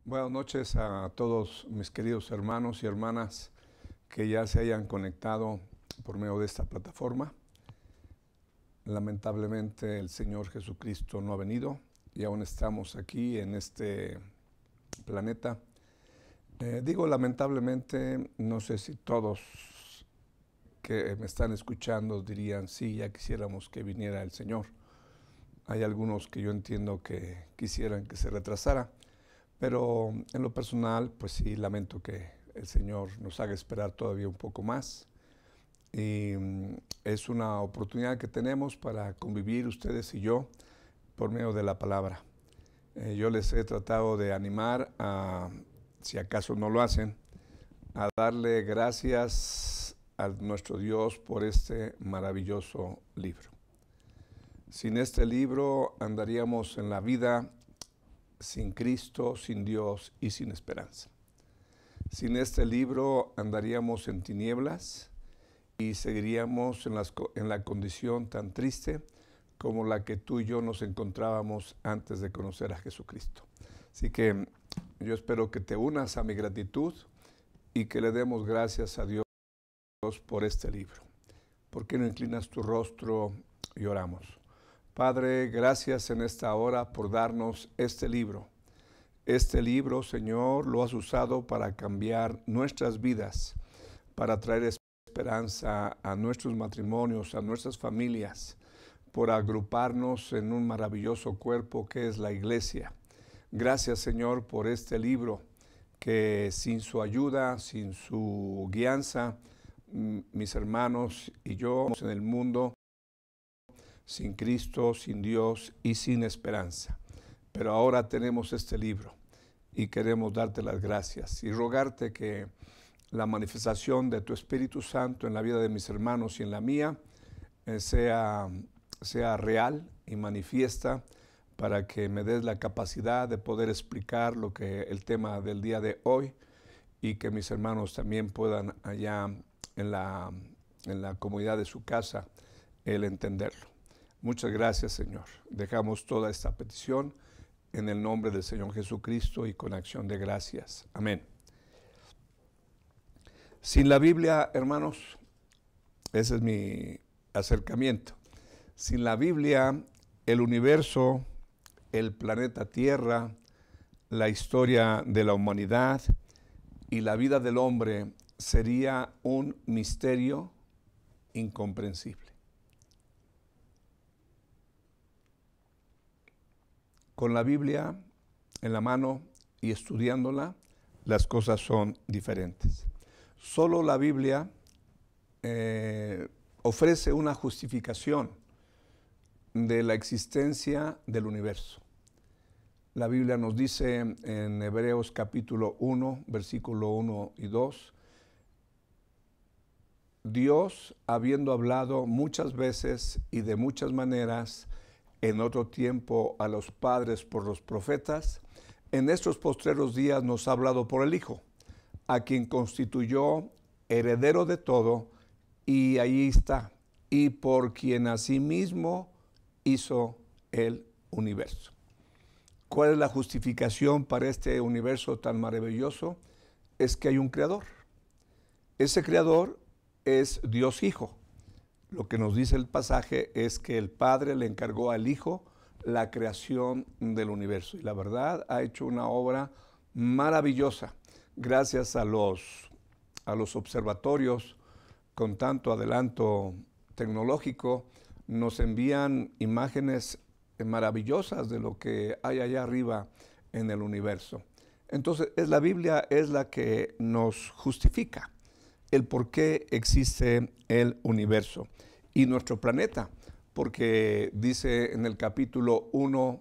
Buenas noches a todos mis queridos hermanos y hermanas que ya se hayan conectado por medio de esta plataforma. Lamentablemente el Señor Jesucristo no ha venido y aún estamos aquí en este planeta. Digo lamentablemente, no sé si todos que me están escuchando dirían, sí, ya quisiéramos que viniera el Señor. Hay algunos que yo entiendo que quisieran que se retrasara, pero en lo personal, pues sí, lamento que el Señor nos haga esperar todavía un poco más. Y es una oportunidad que tenemos para convivir ustedes y yo por medio de la palabra. Yo les he tratado de animar a, si acaso no lo hacen, a darle gracias a nuestro Dios por este maravilloso libro. Sin este libro andaríamos en la vida sin Cristo, sin Dios y sin esperanza. Sin este libro andaríamos en tinieblas y seguiríamos en la condición tan triste como la que tú y yo nos encontrábamos antes de conocer a Jesucristo. Así que yo espero que te unas a mi gratitud y que le demos gracias a Dios por este libro. ¿Por qué no inclinas tu rostro y oramos? Padre, gracias en esta hora por darnos este libro. Este libro, Señor, lo has usado para cambiar nuestras vidas, para traer esperanza a nuestros matrimonios, a nuestras familias, por agruparnos en un maravilloso cuerpo que es la iglesia. Gracias, Señor, por este libro que sin su ayuda, sin su guianza, mis hermanos y yo en el mundo, sin Cristo, sin Dios y sin esperanza. Pero ahora tenemos este libro y queremos darte las gracias y rogarte que la manifestación de tu Espíritu Santo en la vida de mis hermanos y en la mía sea real y manifiesta para que me des la capacidad de poder explicar lo que el tema del día de hoy y que mis hermanos también puedan allá en la comunidad de su casa el entenderlo. Muchas gracias, Señor. Dejamos toda esta petición en el nombre del Señor Jesucristo y con acción de gracias. Amén. Sin la Biblia, hermanos, ese es mi acercamiento. Sin la Biblia, el universo, el planeta Tierra, la historia de la humanidad y la vida del hombre sería un misterio incomprensible. Con la Biblia en la mano y estudiándola, las cosas son diferentes. Solo la Biblia ofrece una justificación de la existencia del universo. La Biblia nos dice en Hebreos capítulo 1, versículo 1 y 2, Dios, habiendo hablado muchas veces y de muchas maneras en otro tiempo a los padres por los profetas, en estos postreros días nos ha hablado por el Hijo, a quien constituyó heredero de todo, y ahí está, y por quien asimismo hizo el universo. ¿Cuál es la justificación para este universo tan maravilloso? Es que hay un creador. Ese creador es Dios Hijo. Lo que nos dice el pasaje es que el Padre le encargó al Hijo la creación del universo. Y la verdad ha hecho una obra maravillosa. Gracias a los observatorios con tanto adelanto tecnológico, nos envían imágenes maravillosas de lo que hay allá arriba en el universo. Entonces, la Biblia es la que nos justifica el por qué existe el universo y nuestro planeta, porque dice en el capítulo 1,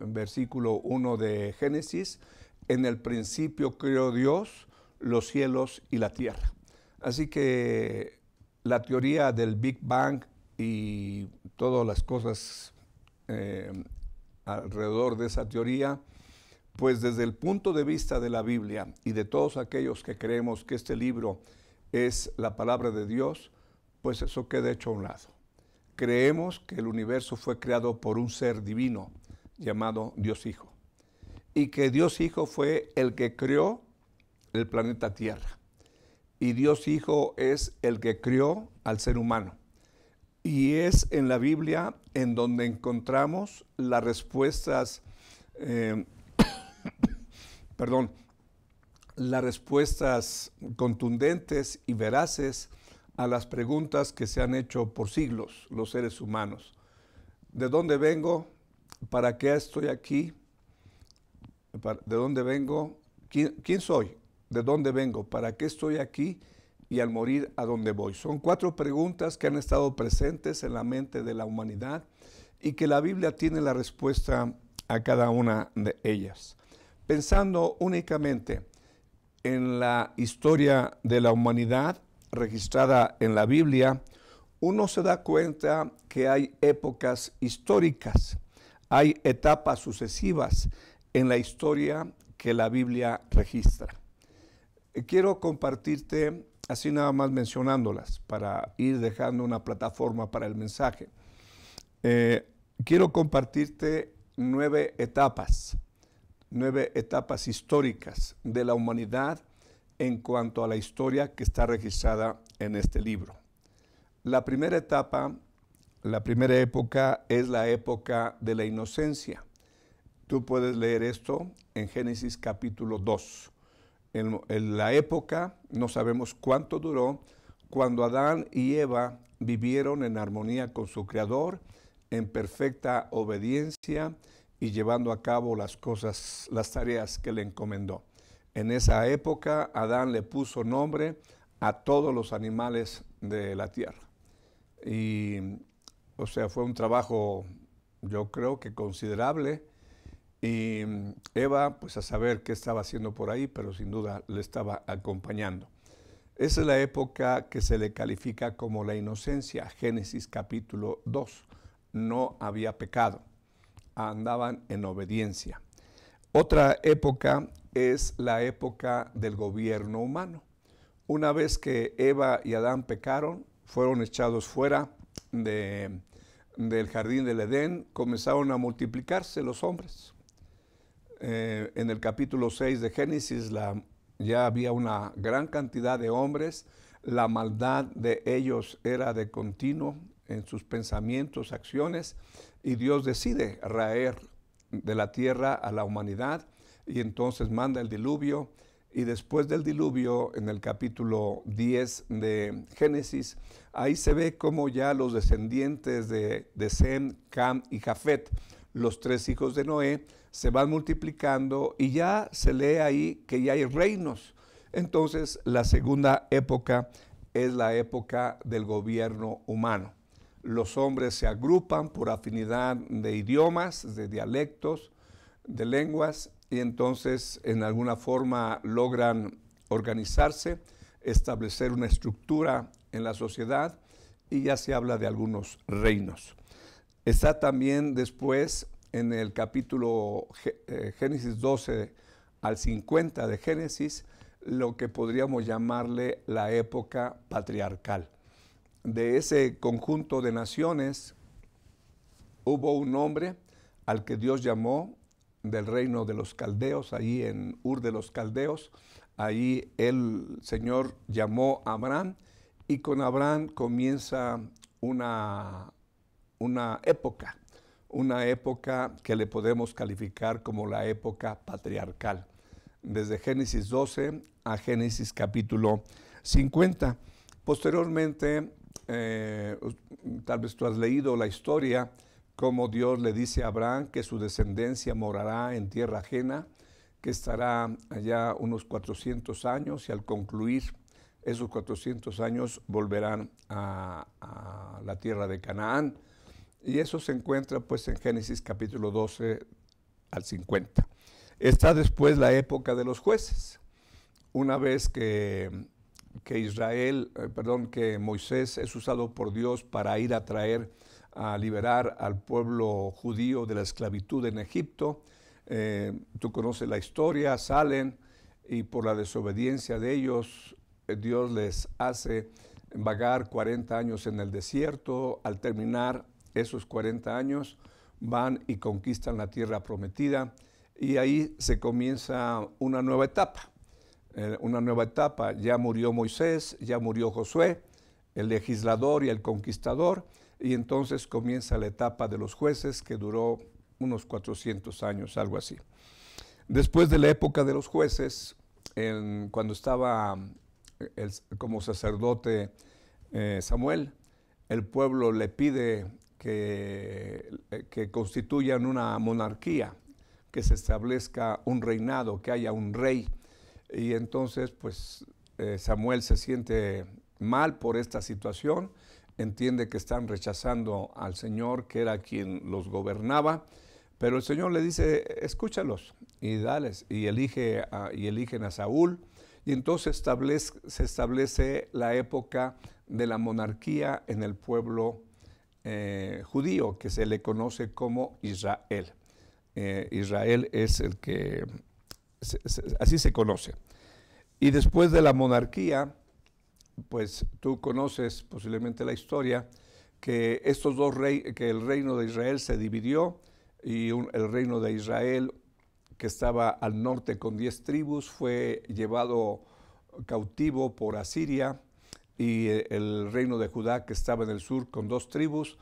versículo 1 de Génesis, en el principio creó Dios los cielos y la tierra. Así que la teoría del Big Bang y todas las cosas alrededor de esa teoría, pues desde el punto de vista de la Biblia y de todos aquellos que creemos que este libro es la palabra de Dios, pues eso queda hecho a un lado. Creemos que el universo fue creado por un ser divino llamado Dios Hijo. y que Dios Hijo fue el que creó el planeta Tierra. Y Dios Hijo es el que creó al ser humano. Y es en la Biblia en donde encontramos las respuestas, las respuestas contundentes y veraces a las preguntas que se han hecho por siglos los seres humanos. ¿De dónde vengo? ¿Para qué estoy aquí? ¿De dónde vengo? ¿Quién soy? ¿De dónde vengo? ¿Para qué estoy aquí? Y al morir, ¿a dónde voy? Son 4 preguntas que han estado presentes en la mente de la humanidad y que la Biblia tiene la respuesta a cada una de ellas. Pensando únicamente en la historia de la humanidad registrada en la Biblia, uno se da cuenta que hay épocas históricas, hay etapas sucesivas en la historia que la Biblia registra. Quiero compartirte, así nada más mencionándolas, para ir dejando una plataforma para el mensaje. Quiero compartirte 9 etapas históricas de la humanidad en cuanto a la historia que está registrada en este libro. La primera etapa, la primera época es la época de la inocencia. Tú puedes leer esto en Génesis capítulo 2. En la época, no sabemos cuánto duró, cuando Adán y Eva vivieron en armonía con su Creador, en perfecta obediencia y llevando a cabo las tareas que le encomendó. En esa época, Adán le puso nombre a todos los animales de la tierra. Y, o sea, fue un trabajo, yo creo que considerable. Y Eva, pues a saber qué estaba haciendo por ahí, pero sin duda le estaba acompañando. Esa es la época que se le califica como la inocencia, Génesis capítulo 2. No había pecado, andaban en obediencia. Otra época es la época del gobierno humano. Una vez que Eva y Adán pecaron, fueron echados fuera del jardín del Edén, comenzaron a multiplicarse los hombres. En el capítulo 6 de Génesis ya había una gran cantidad de hombres, la maldad de ellos era de continuo en sus pensamientos, acciones, y Dios decide raer de la tierra a la humanidad y entonces manda el diluvio, y después del diluvio, en el capítulo 10 de Génesis, ahí se ve cómo ya los descendientes de Sem, Cam y Jafet, los 3 hijos de Noé, se van multiplicando y ya se lee ahí que ya hay reinos. Entonces, la segunda época es la época del gobierno humano. Los hombres se agrupan por afinidad de idiomas, de dialectos, de lenguas, y entonces en alguna forma logran organizarse, establecer una estructura en la sociedad, y ya se habla de algunos reinos. Está también después en el capítulo Génesis 12 al 50 de Génesis, lo que podríamos llamarle la época patriarcal. De ese conjunto de naciones hubo un hombre al que Dios llamó del reino de los caldeos, ahí en Ur de los Caldeos. Ahí el Señor llamó a Abraham, y con Abraham comienza una época que le podemos calificar como la época patriarcal, desde Génesis 12 a Génesis capítulo 50. Posteriormente, tal vez tú has leído la historia, cómo Dios le dice a Abraham que su descendencia morará en tierra ajena, que estará allá unos 400 años, y al concluir esos 400 años volverán a la tierra de Canaán. Y eso se encuentra pues en Génesis capítulo 12 al 50. Está después la época de los jueces. Una vez que Moisés es usado por Dios para ir a liberar al pueblo judío de la esclavitud en Egipto. Tú conoces la historia, salen, y por la desobediencia de ellos, Dios les hace vagar 40 años en el desierto. Al terminar esos 40 años, van y conquistan la tierra prometida, y ahí se comienza una nueva etapa. Una nueva etapa. Ya murió Moisés, ya murió Josué, el legislador y el conquistador, y entonces comienza la etapa de los jueces, que duró unos 400 años, algo así. Después de la época de los jueces, cuando estaba como sacerdote Samuel, el pueblo le pide que constituyan una monarquía, que se establezca un reinado, que haya un rey. Y entonces, pues, Samuel se siente mal por esta situación, entiende que están rechazando al Señor, que era quien los gobernaba, pero el Señor le dice, escúchalos y dales, y eligen a Saúl, y entonces se establece la época de la monarquía en el pueblo judío, que se le conoce como Israel. Israel es el que, así se conoce. Y después de la monarquía, pues tú conoces posiblemente la historia, que que el reino de Israel se dividió, y el reino de Israel, que estaba al norte con 10 tribus, fue llevado cautivo por Asiria, y el reino de Judá, que estaba en el sur con 2 tribus,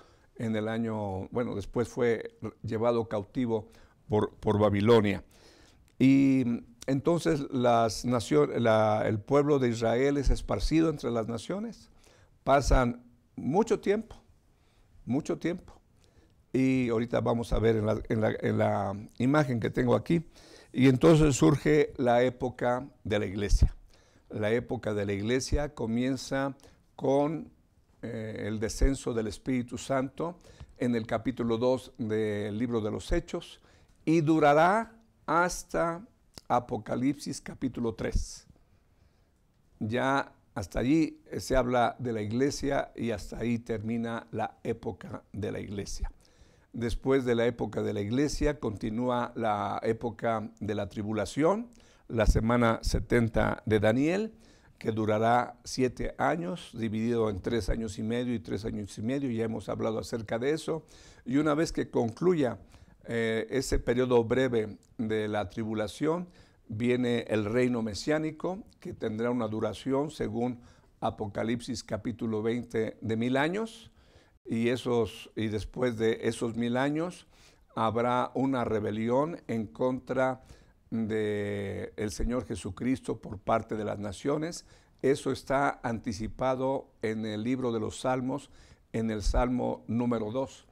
después fue llevado cautivo por Babilonia. Y entonces el pueblo de Israel es esparcido entre las naciones, pasan mucho tiempo, y ahorita vamos a ver en la imagen que tengo aquí, y entonces surge la época de la iglesia. La época de la iglesia comienza con el descenso del Espíritu Santo en el capítulo 2 del libro de los Hechos, y durará hasta Apocalipsis capítulo 3. Ya hasta allí se habla de la iglesia, y hasta ahí termina la época de la iglesia. Después de la época de la iglesia continúa la época de la tribulación, la semana 70 de Daniel, que durará 7 años, dividido en 3 años y medio y 3 años y medio. Ya hemos hablado acerca de eso. Y una vez que concluya ese periodo breve de la tribulación, viene el reino mesiánico, que tendrá una duración, según Apocalipsis capítulo 20, de 1000 años, y después de esos 1000 años habrá una rebelión en contra del Señor Jesucristo por parte de las naciones. Eso está anticipado en el libro de los Salmos, en el Salmo número 2.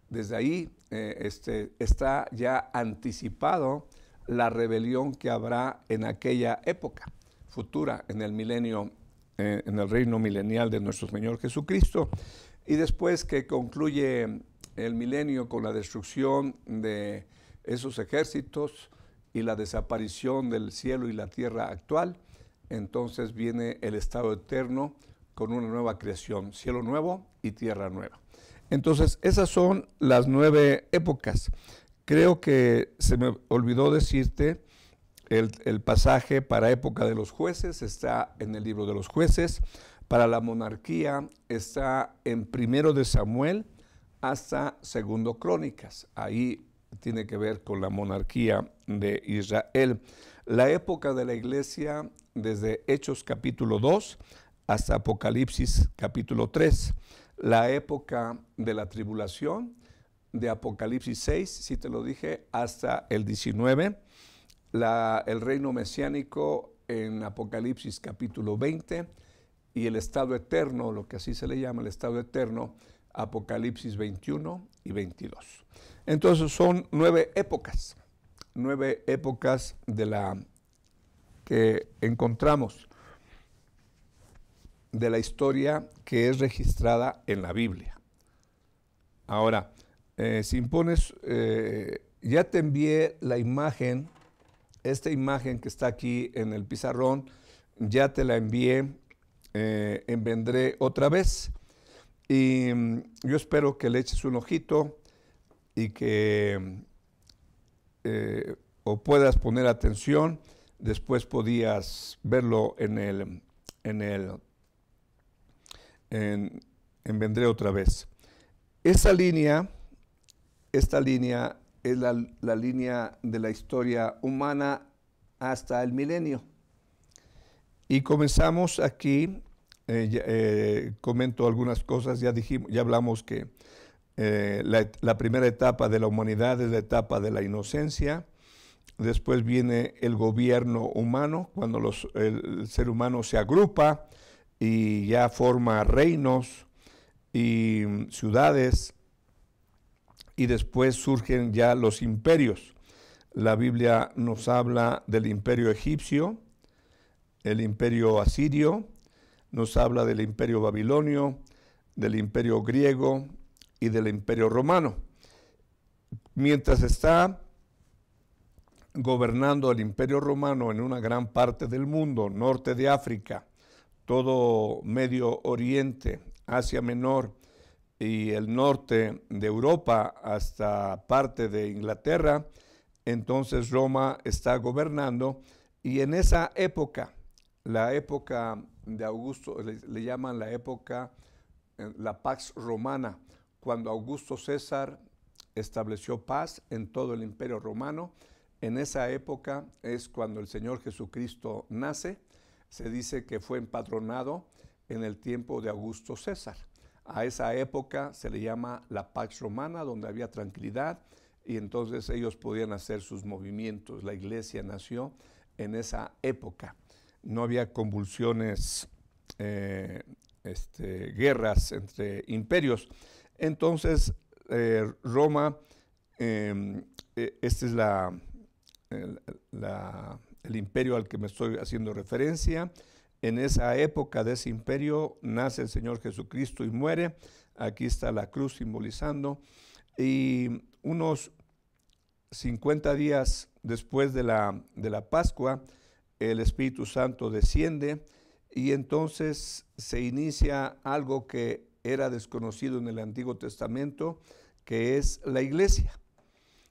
Desde ahí está ya anticipado la rebelión que habrá en aquella época futura, en el milenio, en el reino milenial de nuestro Señor Jesucristo. Y después que concluye el milenio con la destrucción de esos ejércitos y la desaparición del cielo y la tierra actual, entonces viene el estado eterno con una nueva creación, cielo nuevo y tierra nueva. Entonces, esas son las 9 épocas. Creo que se me olvidó decirte, el pasaje para época de los jueces está en el libro de los jueces. Para la monarquía está en 1 de Samuel hasta 2 Crónicas. Ahí tiene que ver con la monarquía de Israel. La época de la iglesia, desde Hechos capítulo 2 hasta Apocalipsis capítulo 3. La época de la tribulación, de Apocalipsis 6, si te lo dije, hasta el 19. El reino mesiánico en Apocalipsis capítulo 20, y el estado eterno, lo que así se le llama el estado eterno, Apocalipsis 21 y 22. Entonces son 9 épocas que encontramos de la historia que es registrada en la Biblia. Ahora, si impones, ya te envié la imagen, esta imagen que está aquí en el pizarrón, ya te la envié en Vendré otra vez, y yo espero que le eches un ojito y que o puedas poner atención. Después podías verlo en Vendré otra vez. Esta línea es la línea de la historia humana hasta el milenio. Y comenzamos aquí, comento algunas cosas, ya hablamos que la primera etapa de la humanidad es la etapa de la inocencia. Después viene el gobierno humano, cuando el ser humano se agrupa y ya forma reinos y ciudades, y después surgen ya los imperios. La Biblia nos habla del imperio egipcio, el imperio asirio, nos habla del imperio babilonio, del imperio griego y del imperio romano. Mientras está gobernando el imperio romano en una gran parte del mundo, norte de África, todo Medio Oriente, Asia Menor y el norte de Europa hasta parte de Inglaterra, entonces Roma está gobernando, y en esa época, la época de Augusto, le llaman la época, la Pax Romana, cuando Augusto César estableció paz en todo el imperio romano. En esa época es cuando el Señor Jesucristo nace. Se dice que fue empadronado en el tiempo de Augusto César. A esa época se le llama la Pax Romana, donde había tranquilidad, y entonces ellos podían hacer sus movimientos. La iglesia nació en esa época. No había convulsiones, guerras entre imperios. Entonces, Roma, este es el imperio al que me estoy haciendo referencia. En esa época de ese imperio nace el Señor Jesucristo y muere. Aquí está la cruz simbolizando. Y unos 50 días después de la Pascua, el Espíritu Santo desciende, y entonces se inicia algo que era desconocido en el Antiguo Testamento, que es la iglesia.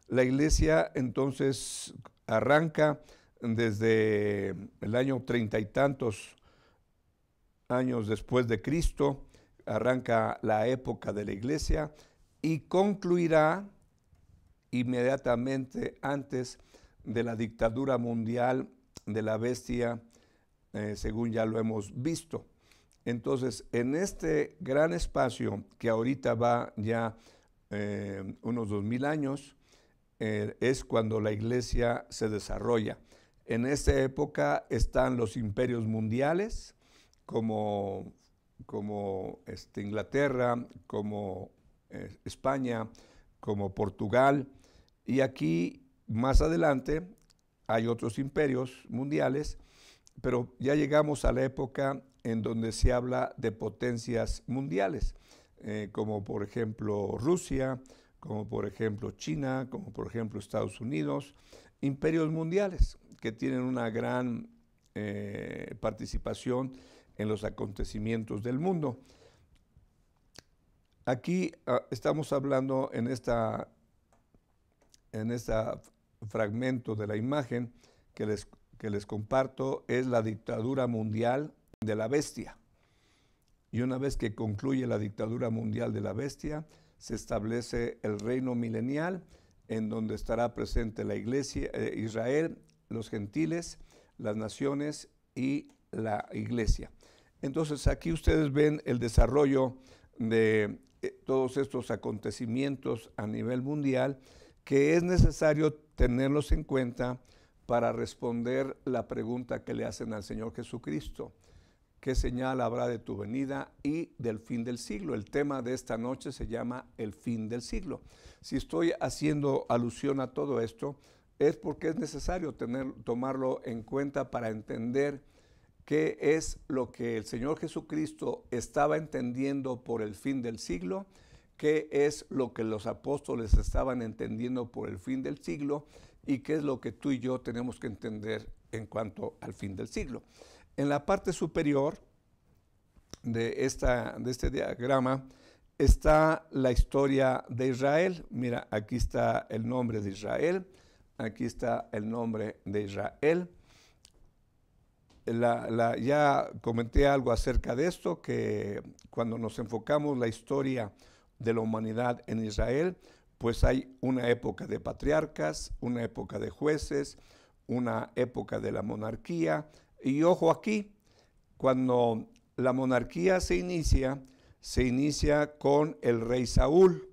La iglesia entonces arranca desde el año 30 y tantos años después de Cristo, arranca la época de la iglesia y concluirá inmediatamente antes de la dictadura mundial de la bestia, según ya lo hemos visto. Entonces, en este gran espacio que ahorita va ya unos 2000 años, es cuando la iglesia se desarrolla. En esta época están los imperios mundiales, como Inglaterra, como España, como Portugal, y aquí más adelante hay otros imperios mundiales, pero ya llegamos a la época en donde se habla de potencias mundiales, como por ejemplo Rusia, como por ejemplo China, como por ejemplo Estados Unidos, imperios mundiales que tienen una gran participación en los acontecimientos del mundo. Aquí estamos hablando en este fragmento de la imagen que les comparto, es la dictadura mundial de la bestia. Y una vez que concluye la dictadura mundial de la bestia, se establece el reino milenial, en donde estará presente la iglesia, Israel, los gentiles, las naciones y la iglesia. Entonces aquí ustedes ven el desarrollo de todos estos acontecimientos a nivel mundial, que es necesario tenerlos en cuenta para responder la pregunta que le hacen al Señor Jesucristo: ¿qué señal habrá de tu venida y del fin del siglo? El tema de esta noche se llama el fin del siglo. Si estoy haciendo alusión a todo esto, es porque es necesario tomarlo en cuenta para entender qué es lo que el Señor Jesucristo estaba entendiendo por el fin del siglo, qué es lo que los apóstoles estaban entendiendo por el fin del siglo, y qué es lo que tú y yo tenemos que entender en cuanto al fin del siglo. En la parte superior de este diagrama está la historia de Israel. Mira, aquí está el nombre de Israel, aquí está el nombre de Israel. Ya comenté algo acerca de esto, que cuando nos enfocamos la historia de la humanidad en Israel, pues hay una época de patriarcas, una época de jueces, una época de la monarquía. Y ojo aquí, cuando la monarquía se inicia con el rey Saúl.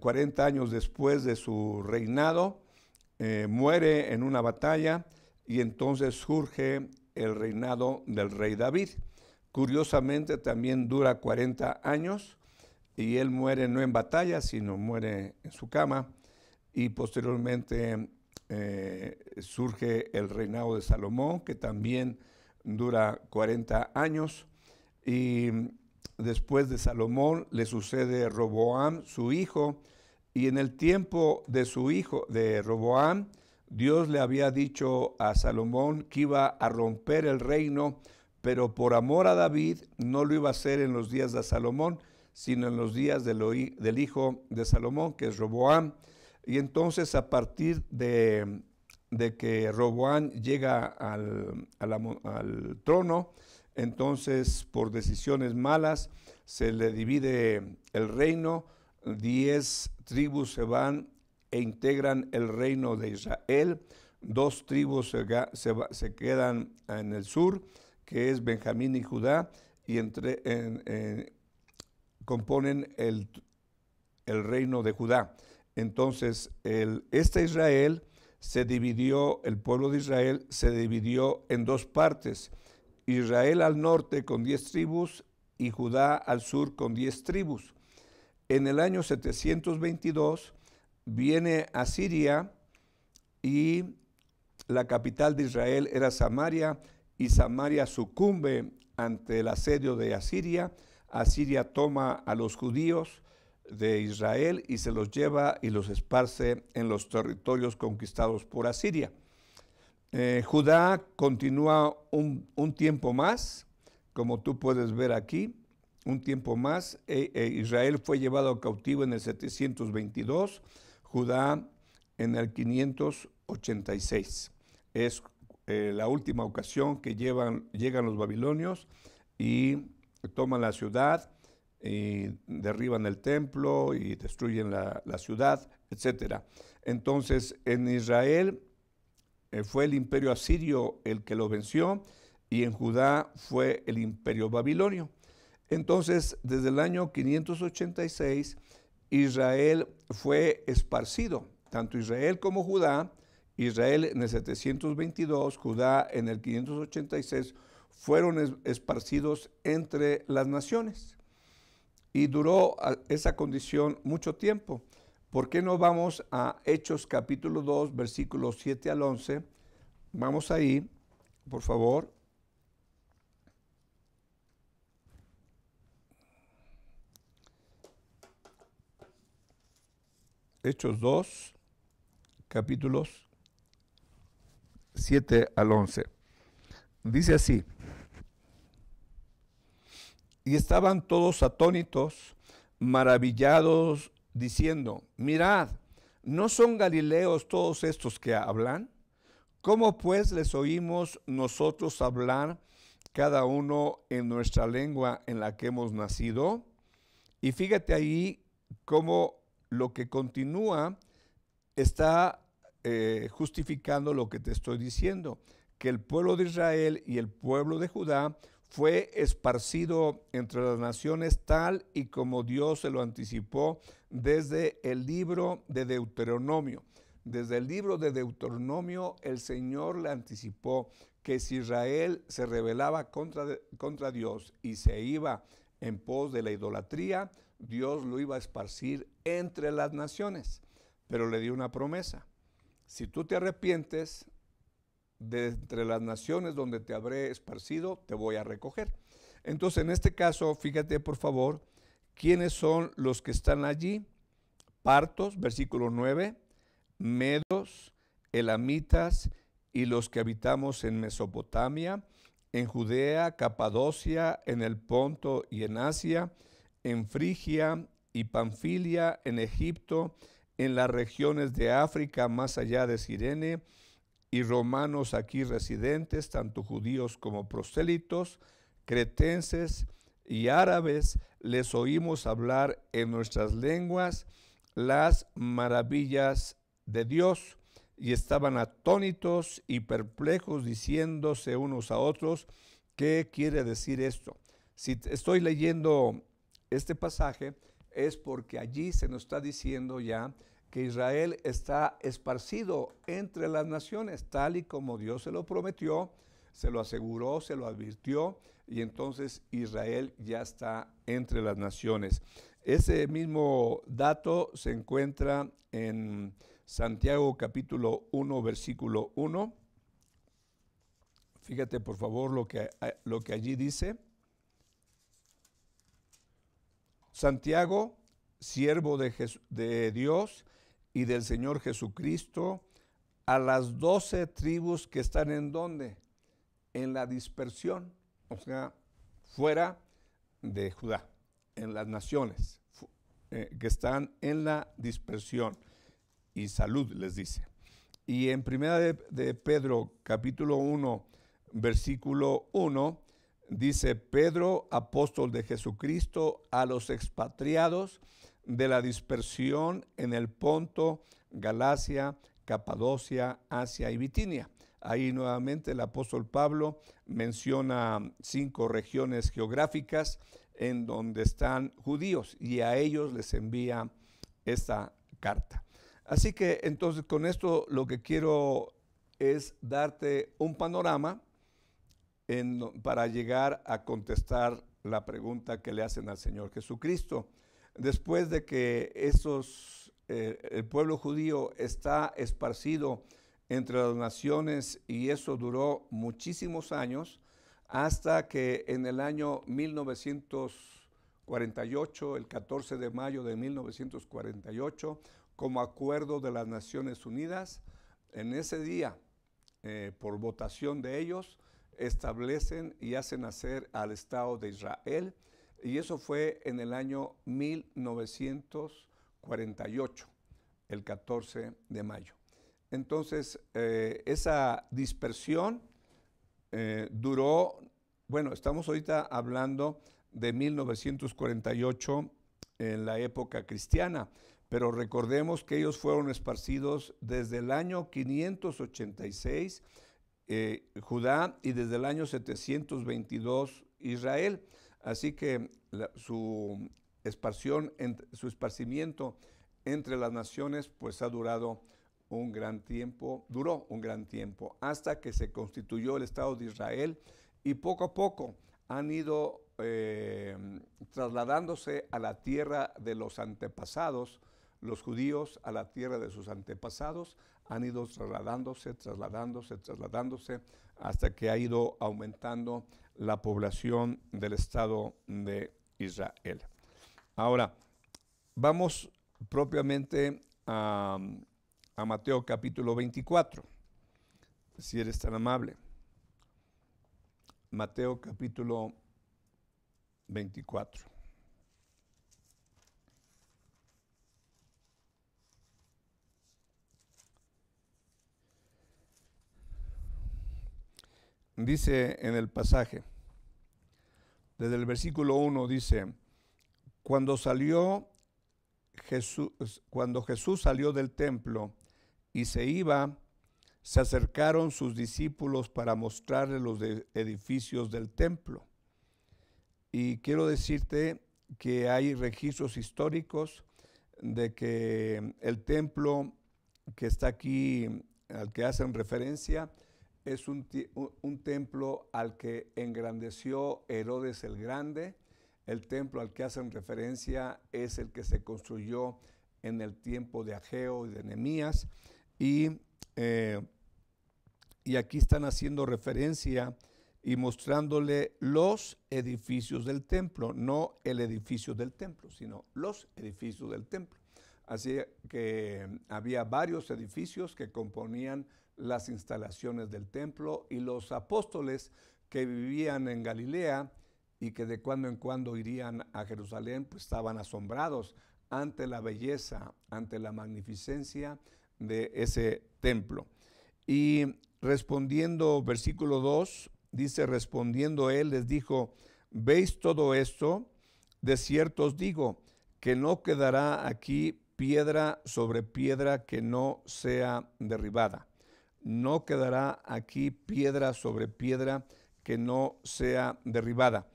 40 años después de su reinado, muere en una batalla y entonces surge el reinado del rey David. Curiosamente también dura 40 años y él muere no en batalla, sino muere en su cama, y posteriormente surge el reinado de Salomón, que también dura 40 años, y después de Salomón le sucede Roboam, su hijo, y en el tiempo de su hijo, de Roboam, Dios le había dicho a Salomón que iba a romper el reino, pero por amor a David no lo iba a hacer en los días de Salomón, sino en los días del hijo de Salomón, que es Roboam. Y entonces, a partir de que Roboam llega al trono, entonces por decisiones malas se le divide el reino. 10 tribus se van e integran el reino de Israel. 2 tribus se quedan en el sur, que es Benjamín y Judá, y componen el reino de Judá. Entonces, Israel se dividió, el pueblo de Israel se dividió en 2 partes. Israel al norte con 10 tribus y Judá al sur con 10 tribus. En el año 722 viene Asiria y la capital de Israel era Samaria, y Samaria sucumbe ante el asedio de Asiria. Asiria toma a los judíos de Israel y se los lleva y los esparce en los territorios conquistados por Asiria. Judá continúa un tiempo más, como tú puedes ver aquí, un tiempo más. Israel fue llevado cautivo en el 722, Judá en el 586. Es la última ocasión que llegan los babilonios y toman la ciudad, y derriban el templo y destruyen la ciudad, etc. Entonces, en Israel fue el imperio asirio el que lo venció, y en Judá fue el imperio babilonio. Entonces, desde el año 586, Israel fue esparcido, tanto Israel como Judá. Israel en el 722, Judá en el 586, fueron esparcidos entre las naciones. Y duró esa condición mucho tiempo. ¿Por qué no vamos a Hechos capítulo 2, versículos 7 al 11? Vamos ahí, por favor. Hechos 2, capítulos 7 al 11. Dice así: y estaban todos atónitos, maravillados, diciendo: mirad, ¿no son galileos todos estos que hablan? ¿Cómo pues les oímos nosotros hablar, cada uno en nuestra lengua en la que hemos nacido? Y fíjate ahí cómo lo que continúa está justificando lo que te estoy diciendo, que el pueblo de Israel y el pueblo de Judá fue esparcido entre las naciones, tal y como Dios se lo anticipó desde el libro de Deuteronomio. Desde el libro de Deuteronomio, el Señor le anticipó que si Israel se rebelaba contra Dios y se iba en pos de la idolatría, Dios lo iba a esparcir entre las naciones. Pero le dio una promesa: si tú te arrepientes, de entre las naciones donde te habré esparcido, te voy a recoger. Entonces, en este caso, fíjate por favor, ¿quiénes son los que están allí? Partos, versículo 9, medos, elamitas y los que habitamos en Mesopotamia, en Judea, Capadocia, en el Ponto y en Asia, en Frigia y Panfilia, en Egipto, en las regiones de África más allá de Cirene, y romanos aquí residentes, tanto judíos como prosélitos, cretenses y árabes, les oímos hablar en nuestras lenguas las maravillas de Dios y estaban atónitos y perplejos, diciéndose unos a otros, ¿qué quiere decir esto? Si estoy leyendo este pasaje es porque allí se nos está diciendo ya que Israel está esparcido entre las naciones, tal y como Dios se lo prometió, se lo aseguró, se lo advirtió, y entonces Israel ya está entre las naciones. Ese mismo dato se encuentra en Santiago capítulo 1, versículo 1. Fíjate por favor lo que allí dice. Santiago, siervo de Dios y del Señor Jesucristo, a las 12 tribus que están en ¿dónde? En la dispersión, o sea, fuera de Judá, en las naciones que están en la dispersión. Y salud les dice. Y en primera de Pedro, capítulo 1, versículo 1, dice: Pedro, apóstol de Jesucristo, a los expatriados de la dispersión en el Ponto, Galacia, Capadocia, Asia y Bitinia. Ahí nuevamente el apóstol Pablo menciona 5 regiones geográficas en donde están judíos y a ellos les envía esta carta. Así que entonces con esto lo que quiero es darte un panorama para llegar a contestar la pregunta que le hacen al Señor Jesucristo. Después de que el pueblo judío está esparcido entre las naciones, y eso duró muchísimos años, hasta que en el año 1948, el 14 de mayo de 1948, como acuerdo de las Naciones Unidas, en ese día, por votación de ellos, establecen y hacen nacer al Estado de Israel, y eso fue en el año 1948, el 14 de mayo. Entonces, esa dispersión duró, bueno, estamos ahorita hablando de 1948 en la época cristiana, pero recordemos que ellos fueron esparcidos desde el año 586, Judá, y desde el año 722 Israel. Así que su esparcimiento entre las naciones pues ha durado un gran tiempo, hasta que se constituyó el Estado de Israel, y poco a poco han ido trasladándose a la tierra de los antepasados. Los judíos a la tierra de sus antepasados han ido trasladándose, hasta que ha ido aumentando la población del Estado de Israel. Ahora, vamos propiamente a Mateo capítulo 24, si eres tan amable. Mateo capítulo 24. Dice en el pasaje, desde el versículo 1 dice: cuando Jesús salió del templo y se iba, se acercaron sus discípulos para mostrarle los edificios del templo. Y quiero decirte que hay registros históricos de que el templo que está aquí, al que hacen referencia, es un templo al que engrandeció Herodes el Grande. El templo al que hacen referencia es el que se construyó en el tiempo de Ageo y de Nehemías. Y aquí están haciendo referencia y mostrándole los edificios del templo, no el edificio del templo, sino los edificios del templo. Así que había varios edificios que componían las instalaciones del templo, y los apóstoles que vivían en Galilea y que de cuando en cuando irían a Jerusalén, pues estaban asombrados ante la belleza, ante la magnificencia de ese templo. Y respondiendo, versículo 2, dice: respondiendo él les dijo: ¿veis todo esto? De cierto os digo que no quedará aquí piedra sobre piedra que no sea derribada. No quedará aquí piedra sobre piedra que no sea derribada.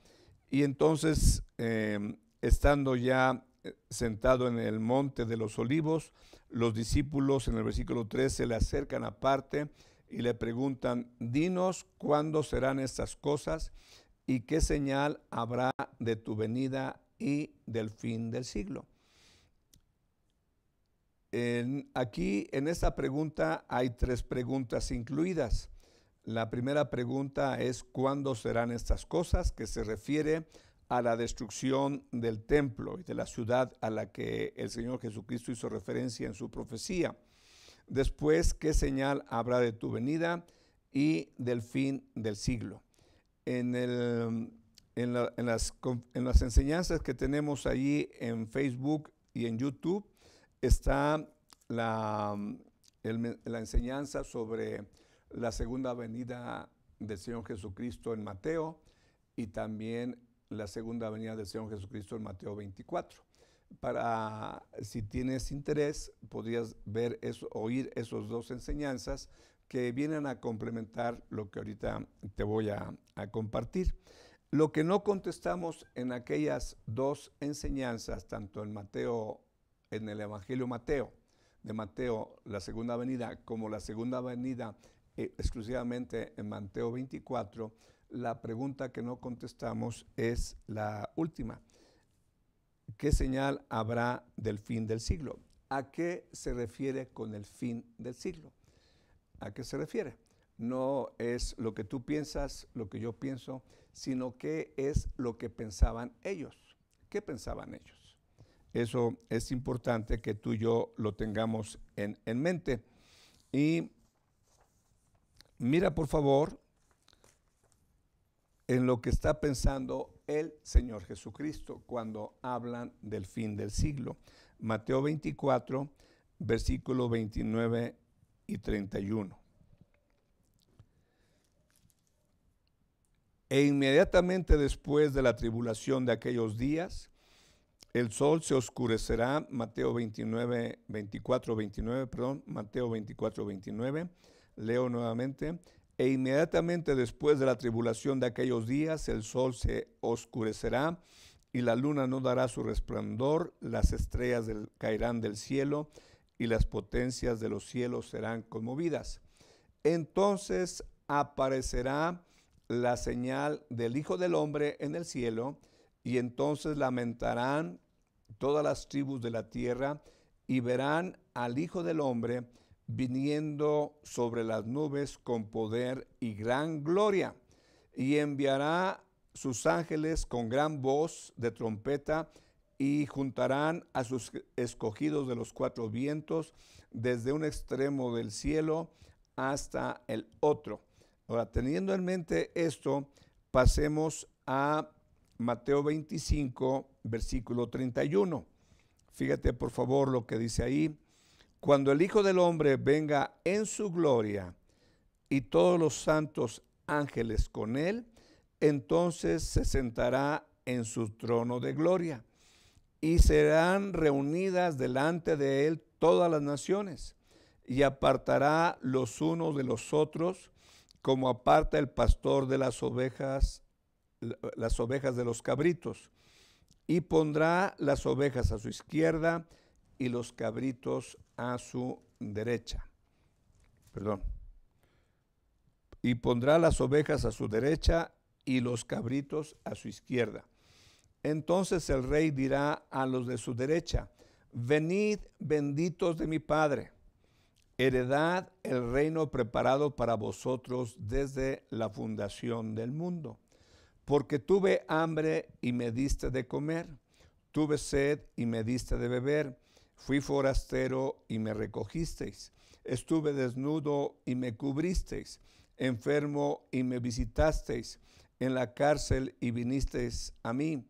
Y entonces, estando ya sentado en el monte de los olivos, los discípulos en el versículo 3 se le acercan aparte y le preguntan: dinos cuándo serán estas cosas y qué señal habrá de tu venida y del fin del siglo. Aquí en esta pregunta hay tres preguntas incluidas. La primera pregunta es: ¿cuándo serán estas cosas?, que se refiere a la destrucción del templo y de la ciudad a la que el Señor Jesucristo hizo referencia en su profecía. Después, ¿qué señal habrá de tu venida y del fin del siglo? En las enseñanzas que tenemos allí en Facebook y en YouTube está la enseñanza sobre la segunda venida del Señor Jesucristo en Mateo, y también la segunda venida del Señor Jesucristo en Mateo 24. Para, si tienes interés, podrías ver eso, oír esas dos enseñanzas que vienen a complementar lo que ahorita te voy a compartir. Lo que no contestamos en aquellas dos enseñanzas, tanto en Mateo, en el Evangelio de Mateo, la segunda venida, como la segunda venida exclusivamente en Mateo 24, la pregunta que no contestamos es la última: ¿qué señal habrá del fin del siglo? ¿A qué se refiere con el fin del siglo? ¿A qué se refiere? No es lo que tú piensas, lo que yo pienso, sino qué es lo que pensaban ellos. ¿Qué pensaban ellos? Eso es importante que tú y yo lo tengamos en mente. Y mira, por favor, en lo que está pensando el Señor Jesucristo cuando hablan del fin del siglo. Mateo 24, versículo 29 y 31. E inmediatamente después de la tribulación de aquellos días, el sol se oscurecerá. Mateo 24, 29. Leo nuevamente. E inmediatamente después de la tribulación de aquellos días, el sol se oscurecerá y la luna no dará su resplandor, las estrellas caerán del cielo y las potencias de los cielos serán conmovidas. Entonces aparecerá la señal del Hijo del Hombre en el cielo, y entonces lamentarán todas las tribus de la tierra y verán al Hijo del Hombre viniendo sobre las nubes con poder y gran gloria, y enviará sus ángeles con gran voz de trompeta, y juntarán a sus escogidos de los cuatro vientos, desde un extremo del cielo hasta el otro. Ahora, teniendo en mente esto, pasemos a Mateo 25, versículo 31. Fíjate por favor lo que dice ahí: cuando el Hijo del Hombre venga en su gloria y todos los santos ángeles con él, entonces se sentará en su trono de gloria, y serán reunidas delante de él todas las naciones, y apartará los unos de los otros, como aparta el pastor de las ovejas de los cabritos, y pondrá las ovejas a su izquierda y los cabritos a su derecha. Y pondrá las ovejas a su derecha y los cabritos a su izquierda. Entonces el rey dirá a los de su derecha: venid, benditos de mi Padre, heredad el reino preparado para vosotros desde la fundación del mundo. Porque tuve hambre y me diste de comer, tuve sed y me diste de beber, fui forastero y me recogisteis, estuve desnudo y me cubristeis, enfermo y me visitasteis, en la cárcel y vinisteis a mí.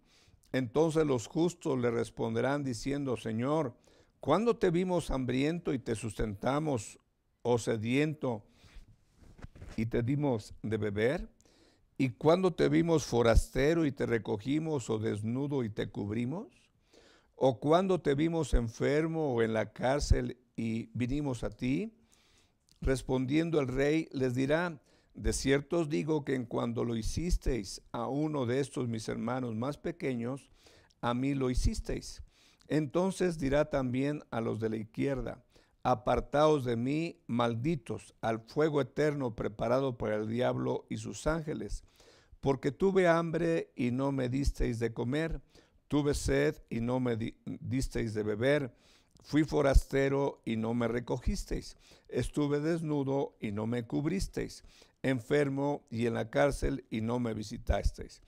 Entonces los justos le responderán diciendo: Señor, ¿cuándo te vimos hambriento y te sustentamos, o sediento y te dimos de beber? ¿Y cuándo te vimos forastero y te recogimos, o desnudo y te cubrimos? ¿O cuando te vimos enfermo o en la cárcel y vinimos a ti? Respondiendo el rey les dirá: de cierto os digo que en cuanto lo hicisteis a uno de estos mis hermanos más pequeños, a mí lo hicisteis. Entonces dirá también a los de la izquierda: apartaos de mí, malditos, al fuego eterno preparado para el diablo y sus ángeles. Porque tuve hambre y no me disteis de comer, tuve sed y no me disteis de beber, fui forastero y no me recogisteis, estuve desnudo y no me cubristeis, enfermo y en la cárcel y no me visitasteis.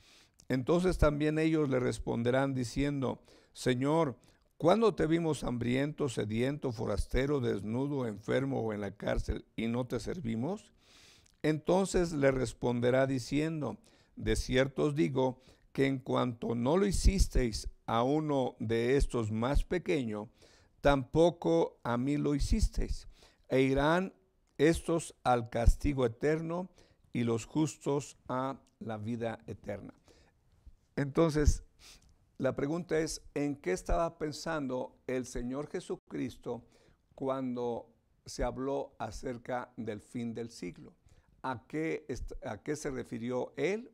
Entonces también ellos le responderán diciendo: Señor, ¿cuándo te vimos hambriento, sediento, forastero, desnudo, enfermo o en la cárcel y no te servimos? Entonces le responderá diciendo: de cierto os digo que en cuanto no lo hicisteis a uno de estos más pequeños, tampoco a mí lo hicisteis. E irán estos al castigo eterno y los justos a la vida eterna. Entonces, la pregunta es: ¿en qué estaba pensando el Señor Jesucristo cuando se habló acerca del fin del siglo? ¿A qué se refirió él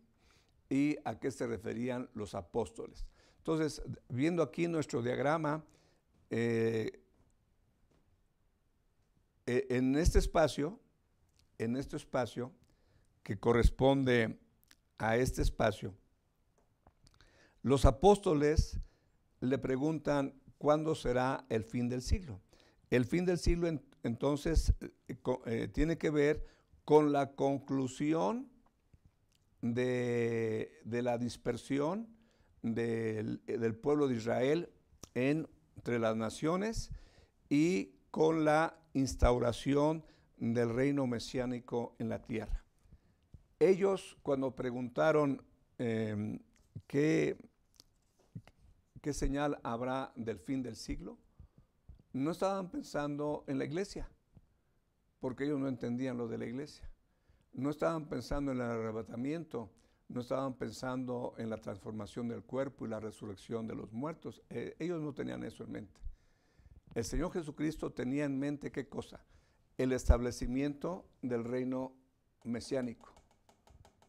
y a qué se referían los apóstoles? Entonces, viendo aquí nuestro diagrama, en este espacio que corresponde a este espacio, los apóstoles le preguntan: ¿cuándo será el fin del siglo? El fin del siglo entonces tiene que ver con la conclusión de la dispersión del pueblo de Israel entre las naciones y con la instauración del reino mesiánico en la tierra. Ellos, cuando preguntaron qué señal habrá del fin del siglo, no estaban pensando en la iglesia, porque ellos no entendían lo de la iglesia. No estaban pensando en el arrebatamiento, no estaban pensando en la transformación del cuerpo y la resurrección de los muertos. Ellos no tenían eso en mente. El Señor Jesucristo tenía en mente, ¿qué cosa? El establecimiento del reino mesiánico.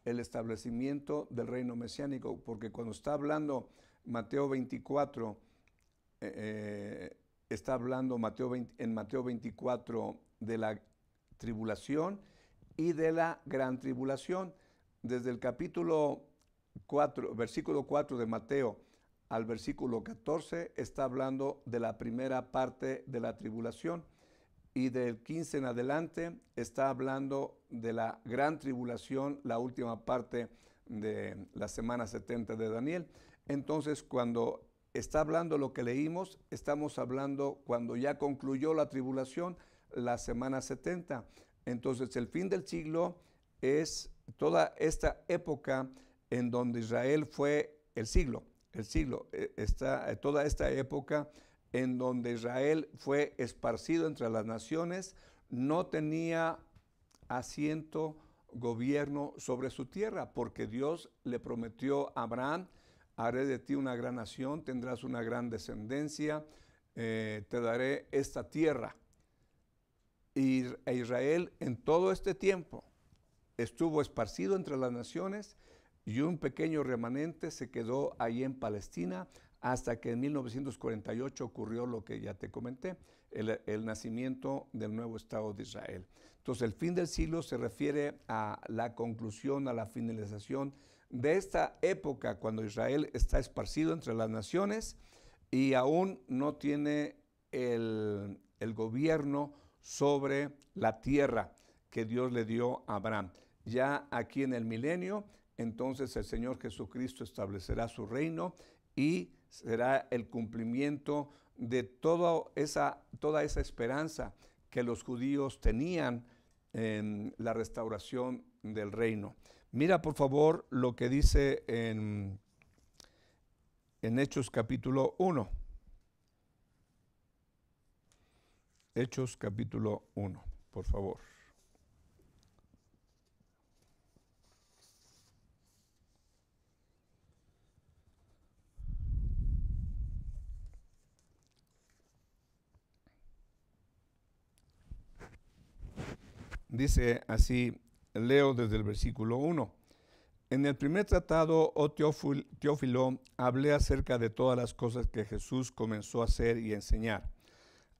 El establecimiento del reino mesiánico, porque cuando está hablando Mateo 24, está hablando en Mateo 24 de la tribulación y de la gran tribulación. Desde el capítulo 4, versículo 4 de Mateo al versículo 14 está hablando de la primera parte de la tribulación, y del 15 en adelante está hablando de la gran tribulación, la última parte de la semana 70 de Daniel. Entonces, cuando está hablando lo que leímos, estamos hablando cuando ya concluyó la tribulación, la semana 70. Entonces, el fin del siglo es toda esta época en donde Israel fue toda esta época en donde Israel fue esparcido entre las naciones, no tenía asiento, gobierno sobre su tierra, porque Dios le prometió a Abraham: haré de ti una gran nación, tendrás una gran descendencia, te daré esta tierra. Y Israel en todo este tiempo estuvo esparcido entre las naciones, y un pequeño remanente se quedó ahí en Palestina hasta que en 1948 ocurrió lo que ya te comenté, el nacimiento del nuevo Estado de Israel. Entonces, el fin del siglo se refiere a la conclusión, a la finalización de esta época cuando Israel está esparcido entre las naciones y aún no tiene el gobierno sobre la tierra que Dios le dio a Abraham. Ya aquí en el milenio, entonces el Señor Jesucristo establecerá su reino y será el cumplimiento de toda esa esperanza que los judíos tenían en la restauración del reino. Mira por favor lo que dice en Hechos capítulo 1. Hechos capítulo 1, por favor. Dice así, leo desde el versículo 1. En el primer tratado, oh Teófilo, hablé acerca de todas las cosas que Jesús comenzó a hacer y enseñar,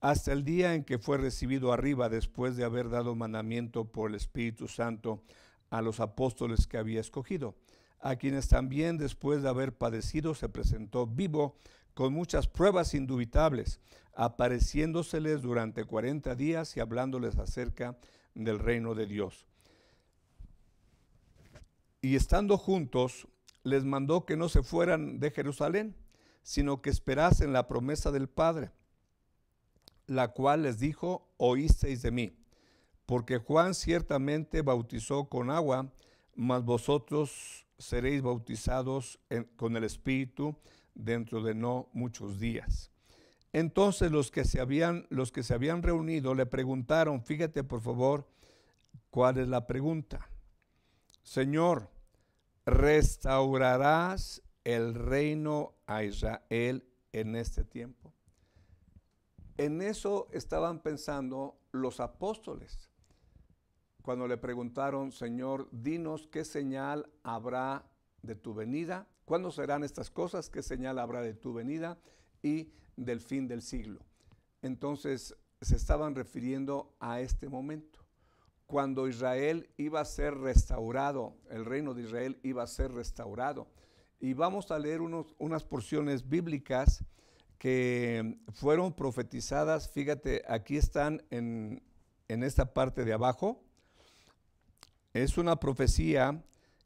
hasta el día en que fue recibido arriba después de haber dado mandamiento por el Espíritu Santo a los apóstoles que había escogido, a quienes también después de haber padecido se presentó vivo con muchas pruebas indubitables, apareciéndoseles durante 40 días y hablándoles acerca del reino de Dios. Y estando juntos, les mandó que no se fueran de Jerusalén, sino que esperasen la promesa del Padre, la cual les dijo, oísteis de mí, porque Juan ciertamente bautizó con agua, mas vosotros seréis bautizados con el Espíritu dentro de no muchos días. Entonces los que se habían reunido le preguntaron, fíjate por favor, ¿cuál es la pregunta? Señor, ¿restaurarás el reino a Israel en este tiempo? En eso estaban pensando los apóstoles. Cuando le preguntaron, Señor, dinos qué señal habrá de tu venida, cuándo serán estas cosas, qué señal habrá de tu venida y del fin del siglo. Entonces se estaban refiriendo a este momento, cuando Israel iba a ser restaurado, el reino de Israel iba a ser restaurado. Y vamos a leer unas porciones bíblicas que fueron profetizadas, fíjate, aquí están en esta parte de abajo. Es una profecía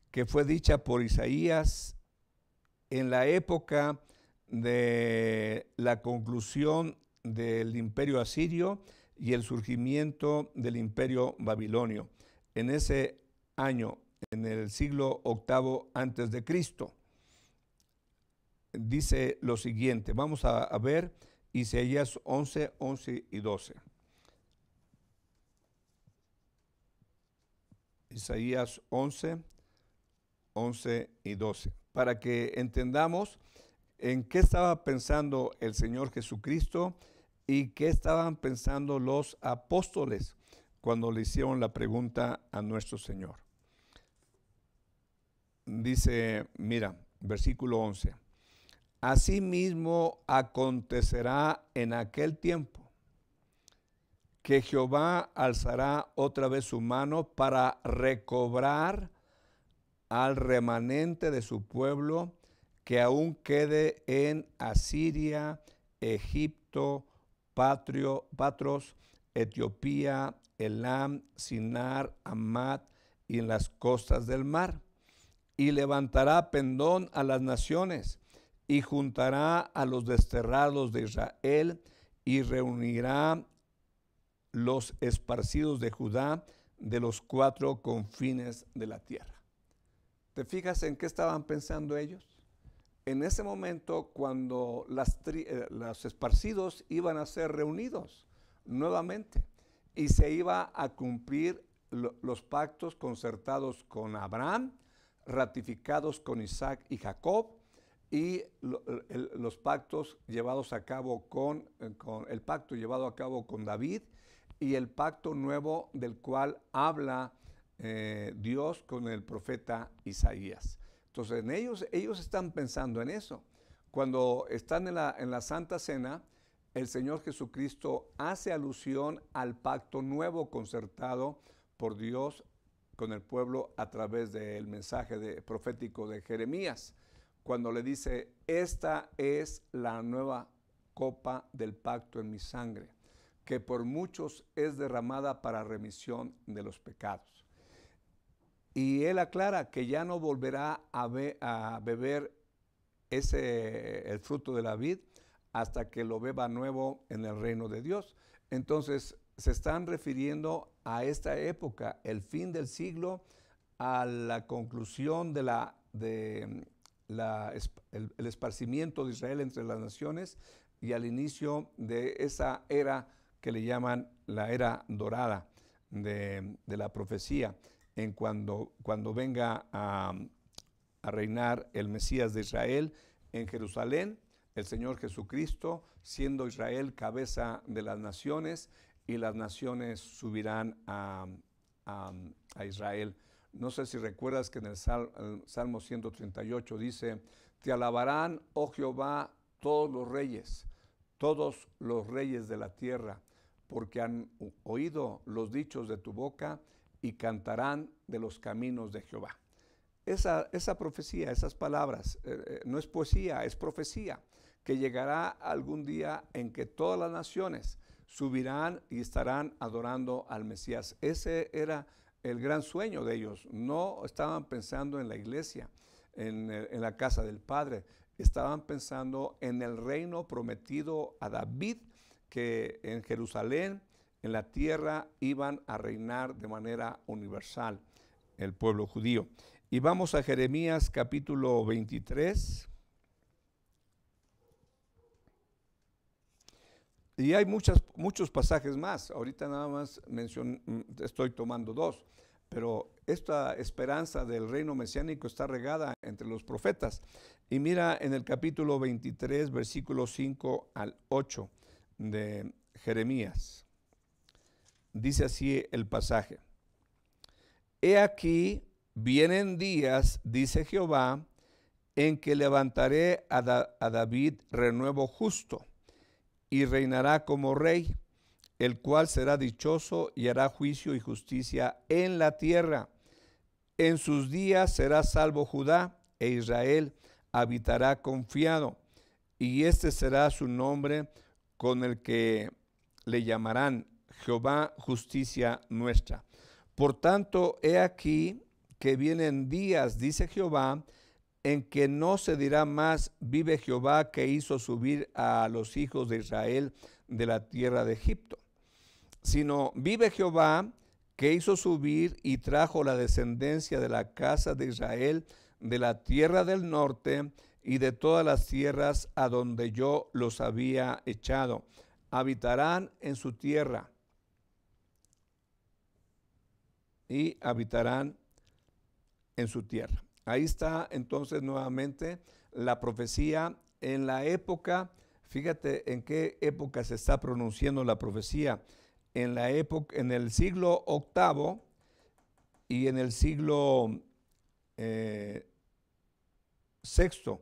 que fue dicha por Isaías en la época de la conclusión del imperio asirio y el surgimiento del imperio babilonio. En ese año, en el siglo VIII antes de Cristo, dice lo siguiente. Vamos a ver Isaías 11, 11 y 12. Isaías 11, 11 y 12. Para que entendamos en qué estaba pensando el Señor Jesucristo y qué estaban pensando los apóstoles cuando le hicieron la pregunta a nuestro Señor. Dice, mira, versículo 11. Asimismo acontecerá en aquel tiempo que Jehová alzará otra vez su mano para recobrar al remanente de su pueblo que aún quede en Asiria, Egipto, Patros, Etiopía, Elam, Sinar, Amad y en las costas del mar. Y levantará pendón a las naciones y juntará a los desterrados de Israel y reunirá los esparcidos de Judá de los 4 confines de la tierra. ¿Te fijas en qué estaban pensando ellos? En ese momento, cuando los esparcidos iban a ser reunidos nuevamente y se iba a cumplir los pactos concertados con Abraham, ratificados con Isaac y Jacob, y los pactos llevados a cabo con el pacto llevado a cabo con David y el pacto nuevo del cual habla Dios con el profeta Isaías. Entonces ellos están pensando en eso. Cuando están en la Santa Cena, el Señor Jesucristo hace alusión al pacto nuevo concertado por Dios con el pueblo a través del mensaje profético de Jeremías, cuando le dice, esta es la nueva copa del pacto en mi sangre, que por muchos es derramada para remisión de los pecados. Y él aclara que ya no volverá a beber el fruto de la vid hasta que lo beba nuevo en el reino de Dios. Entonces se están refiriendo a esta época, el fin del siglo, a la conclusión el esparcimiento de Israel entre las naciones y al inicio de esa era que le llaman la era dorada de la profecía, en cuando venga a reinar el Mesías de Israel en Jerusalén, el Señor Jesucristo, siendo Israel cabeza de las naciones, y las naciones subirán a a Israel. No sé si recuerdas que en el Salmo 138 dice, te alabarán, oh Jehová, todos los reyes de la tierra, porque han oído los dichos de tu boca y cantarán de los caminos de Jehová. Esa profecía, esas palabras, no es poesía, es profecía, que llegará algún día en que todas las naciones subirán y estarán adorando al Mesías. Ese era el gran sueño de ellos. No estaban pensando en la iglesia, en la casa del Padre. Estaban pensando en el reino prometido a David, que en Jerusalén, en la tierra, iban a reinar de manera universal el pueblo judío. Y vamos a Jeremías capítulo 23. Y hay muchos pasajes más. Ahorita nada más estoy tomando dos. Pero esta esperanza del reino mesiánico está regada entre los profetas. Y mira en el capítulo 23, versículos 5 al 8 de Jeremías. Dice así el pasaje. He aquí, vienen días, dice Jehová, en que levantaré a David renuevo justo, y reinará como rey, el cual será dichoso y hará juicio y justicia en la tierra. En sus días será salvo Judá, e Israel habitará confiado, y este será su nombre con el que le llamarán Jehová, justicia nuestra. Por tanto, he aquí que vienen días, dice Jehová, en que no se dirá más, vive Jehová que hizo subir a los hijos de Israel de la tierra de Egipto, sino vive Jehová que hizo subir y trajo la descendencia de la casa de Israel de la tierra del norte y de todas las tierras a donde yo los había echado. Habitarán en su tierra y habitarán en su tierra. Ahí está entonces nuevamente la profecía en la época. Fíjate en qué época se está pronunciando la profecía. En la época, en el siglo VIII y en el siglo VI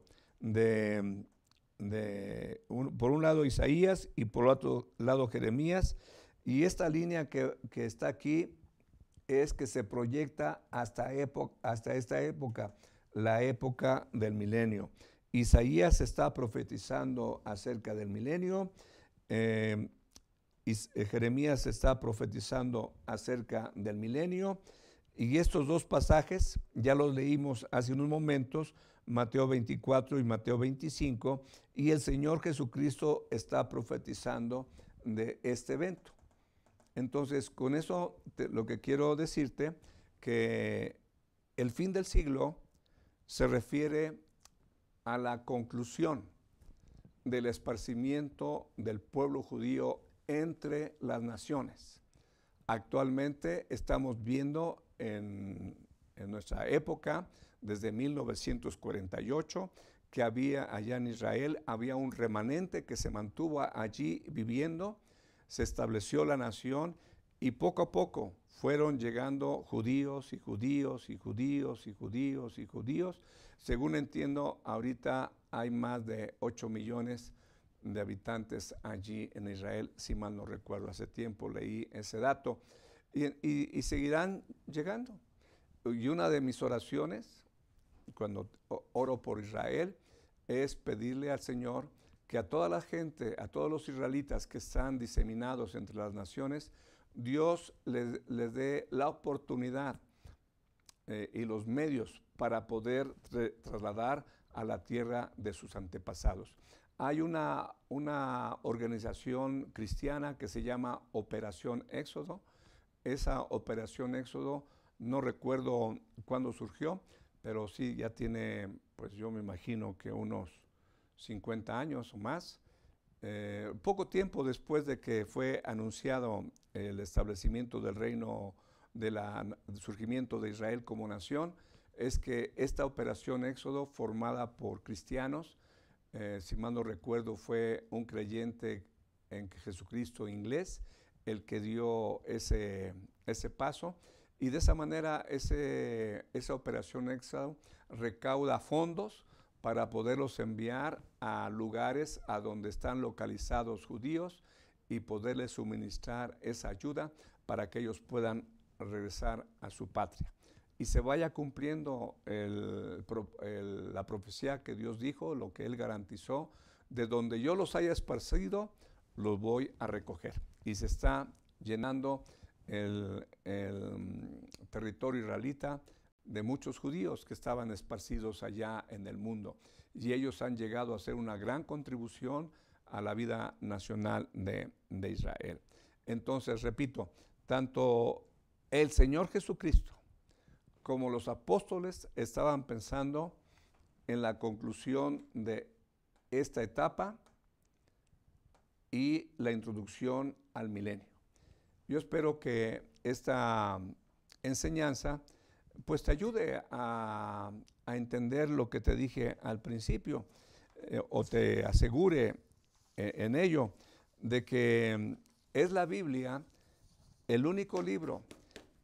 por un lado Isaías y por otro lado Jeremías. Y esta línea que está aquí es que se proyecta hasta esta época, la época del milenio. Isaías está profetizando acerca del milenio, Jeremías está profetizando acerca del milenio, y estos dos pasajes ya los leímos hace unos momentos, Mateo 24 y Mateo 25, y el Señor Jesucristo está profetizando de este evento. Entonces, con eso lo que quiero decirte, que el fin del siglo se refiere a la conclusión del esparcimiento del pueblo judío entre las naciones. Actualmente estamos viendo en nuestra época, desde 1948, que había allá en Israel, había un remanente que se mantuvo allí viviendo. Se estableció la nación y poco a poco fueron llegando judíos y judíos y judíos y judíos y judíos. Según entiendo, ahorita hay más de 8 millones de habitantes allí en Israel, si mal no recuerdo, hace tiempo leí ese dato, y seguirán llegando. Y una de mis oraciones, cuando oro por Israel, es pedirle al Señor que a toda la gente, a todos los israelitas que están diseminados entre las naciones, Dios les dé la oportunidad y los medios para poder trasladar a la tierra de sus antepasados. Hay una organización cristiana que se llama Operación Éxodo. Esa Operación Éxodo, no recuerdo cuándo surgió, pero sí ya tiene, pues yo me imagino que unos 50 años o más. Poco tiempo después de que fue anunciado el establecimiento del reino, del surgimiento de Israel como nación, es que esta Operación Éxodo, formada por cristianos, si mal no recuerdo, fue un creyente en Jesucristo inglés el que dio ese paso, Y de esa manera esa operación Éxodo recauda fondos para poderlos enviar a lugares a donde están localizados judíos y poderles suministrar esa ayuda para que ellos puedan regresar a su patria. Y se vaya cumpliendo la profecía que Dios dijo, lo que Él garantizó, de donde yo los haya esparcido, los voy a recoger. Y se está llenando el territorio israelita de muchos judíos que estaban esparcidos allá en el mundo. Y ellos han llegado a hacer una gran contribución a la vida nacional de Israel. Entonces, repito, tanto el Señor Jesucristo como los apóstoles estaban pensando en la conclusión de esta etapa y la introducción al milenio. Yo espero que esta enseñanza pues te ayude a entender lo que te dije al principio, o te asegure en ello de que es la Biblia el único libro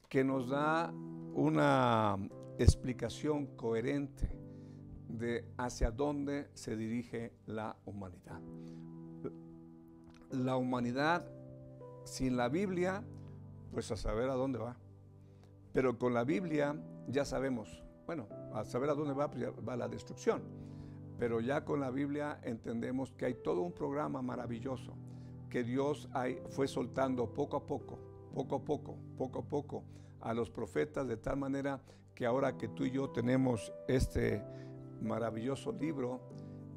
que nos da una explicación coherente de hacia dónde se dirige la humanidad. La humanidad sin la Biblia, pues a saber a dónde va. Pero con la Biblia ya sabemos, bueno, a saber a dónde va, pues ya va la destrucción. Pero ya con la Biblia entendemos que hay todo un programa maravilloso que Dios fue soltando poco a poco a los profetas, de tal manera que ahora que tú y yo tenemos este maravilloso libro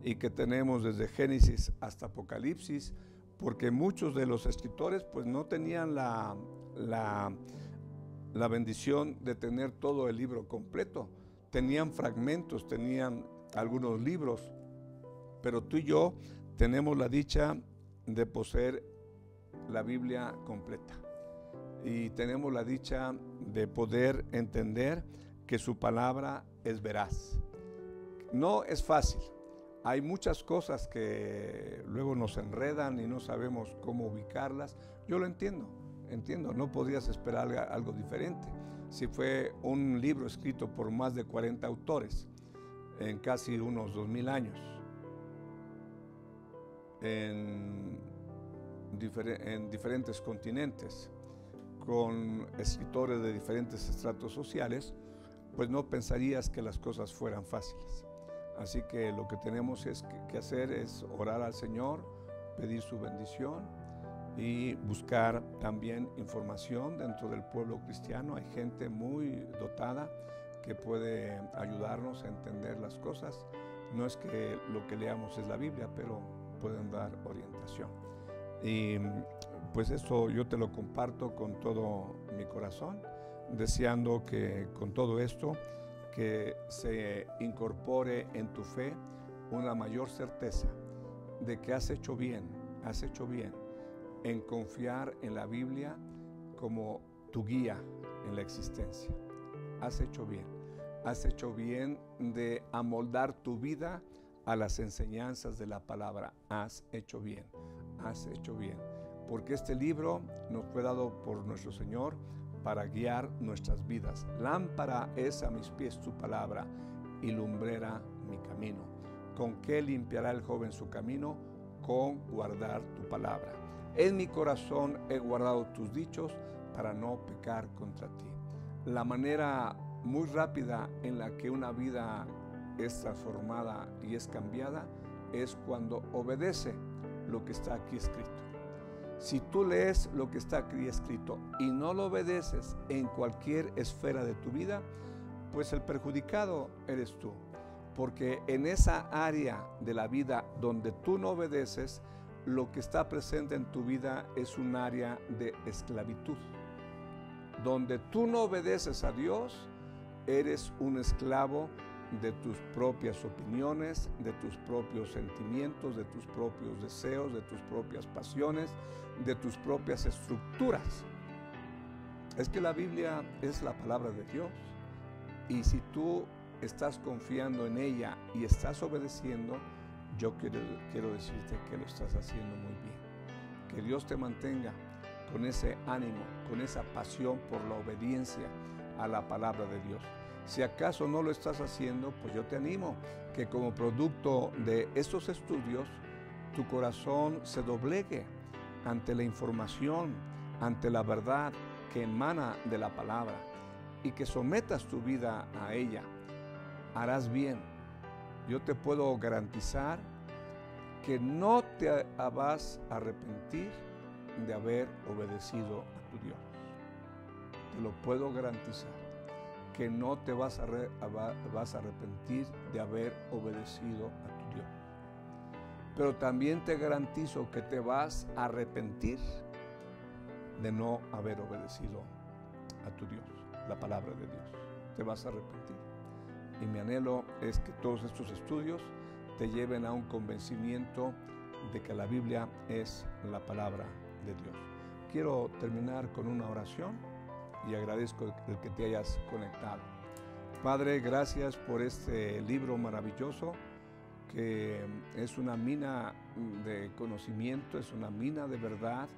y que tenemos desde Génesis hasta Apocalipsis, porque muchos de los escritores pues no tenían la bendición de tener todo el libro completo. Tenían fragmentos, tenían algunos libros, pero tú y yo tenemos la dicha de poseer la Biblia completa. Y tenemos la dicha de poder entender que su palabra es veraz. No es fácil. Hay muchas cosas que luego nos enredan y no sabemos cómo ubicarlas. Yo lo entiendo, no podías esperar algo diferente. Si fue un libro escrito por más de 40 autores en casi unos 2000 años, en diferentes continentes, con escritores de diferentes estratos sociales, pues no pensarías que las cosas fueran fáciles. Así que lo que tenemos que hacer es orar al Señor, pedir su bendición y buscar también información dentro del pueblo cristiano. Hay gente muy dotada que puede ayudarnos a entender las cosas. No es que lo que leamos es la Biblia, pero pueden dar orientación. Y pues esto yo te lo comparto con todo mi corazón, deseando que con todo esto que se incorpore en tu fe una mayor certeza de que has hecho bien en confiar en la Biblia como tu guía en la existencia. Has hecho bien de amoldar tu vida a las enseñanzas de la palabra. Has hecho bien, porque este libro nos fue dado por nuestro Señor para guiar nuestras vidas. Lámpara es a mis pies tu palabra y lumbrera mi camino. ¿Con qué limpiará el joven su camino? Con guardar tu palabra. En mi corazón he guardado tus dichos para no pecar contra ti. La manera muy rápida en la que una vida es transformada y es cambiada es cuando obedece lo que está aquí escrito. Si tú lees lo que está aquí escrito y no lo obedeces en cualquier esfera de tu vida, pues el perjudicado eres tú. Porque en esa área de la vida donde tú no obedeces, lo que está presente en tu vida es un área de esclavitud. Donde tú no obedeces a Dios, eres un esclavo de tus propias opiniones, de tus propios sentimientos, de tus propios deseos, de tus propias pasiones, de tus propias estructuras. Es que la Biblia es la palabra de Dios, y si tú estás confiando en ella y estás obedeciendo, yo quiero decirte que lo estás haciendo muy bien. Que Dios te mantenga con ese ánimo, con esa pasión por la obediencia a la palabra de Dios. Si acaso no lo estás haciendo, pues yo te animo que como producto de estos estudios, tu corazón se doblegue ante la información, ante la verdad que emana de la palabra y que sometas tu vida a ella. Harás bien. Yo te puedo garantizar que no te vas a arrepentir de haber obedecido a tu Dios. Te lo puedo garantizar, que no te vas a arrepentir de haber obedecido a tu Dios. Pero también te garantizo que te vas a arrepentir de no haber obedecido a tu Dios, la palabra de Dios. Te vas a arrepentir. Y mi anhelo es que todos estos estudios te lleven a un convencimiento de que la Biblia es la palabra de Dios. Quiero terminar con una oración y agradezco el que te hayas conectado. Padre, gracias por este libro maravilloso que es una mina de conocimiento, es una mina de verdad,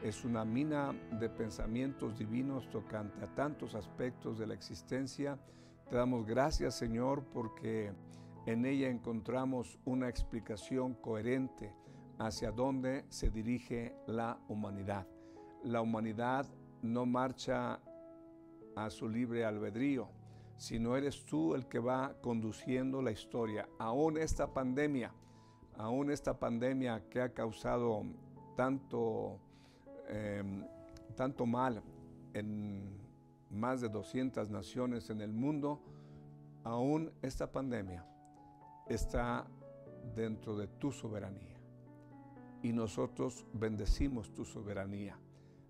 es una mina de pensamientos divinos tocante a tantos aspectos de la existencia. Te damos gracias, Señor, porque en ella encontramos una explicación coherente hacia dónde se dirige la humanidad. La humanidad no marcha a su libre albedrío, sino eres tú el que va conduciendo la historia. Aún esta pandemia que ha causado tanto mal en más de 200 naciones en el mundo, aún esta pandemia está dentro de tu soberanía. Y nosotros bendecimos tu soberanía,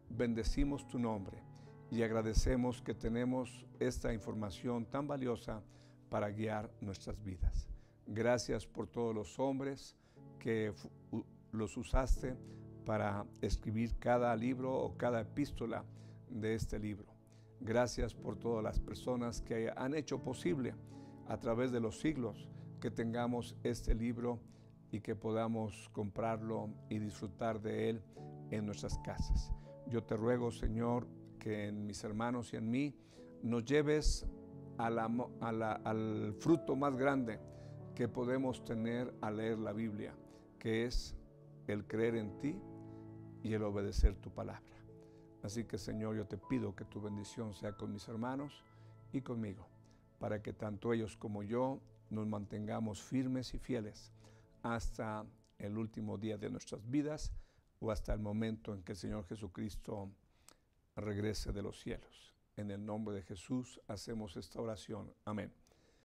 bendecimos tu nombre y agradecemos que tenemos esta información tan valiosa para guiar nuestras vidas. Gracias por todos los hombres que los usaste para escribir cada libro o cada epístola de este libro. Gracias por todas las personas que han hecho posible a través de los siglos que tengamos este libro y que podamos comprarlo y disfrutar de él en nuestras casas. Yo te ruego, Señor, que en mis hermanos y en mí nos lleves al fruto más grande que podemos tener al leer la Biblia, que es el creer en ti y el obedecer tu palabra. Así que, Señor, yo te pido que tu bendición sea con mis hermanos y conmigo, para que tanto ellos como yo nos mantengamos firmes y fieles hasta el último día de nuestras vidas o hasta el momento en que el Señor Jesucristo regrese de los cielos. En el nombre de Jesús hacemos esta oración. Amén.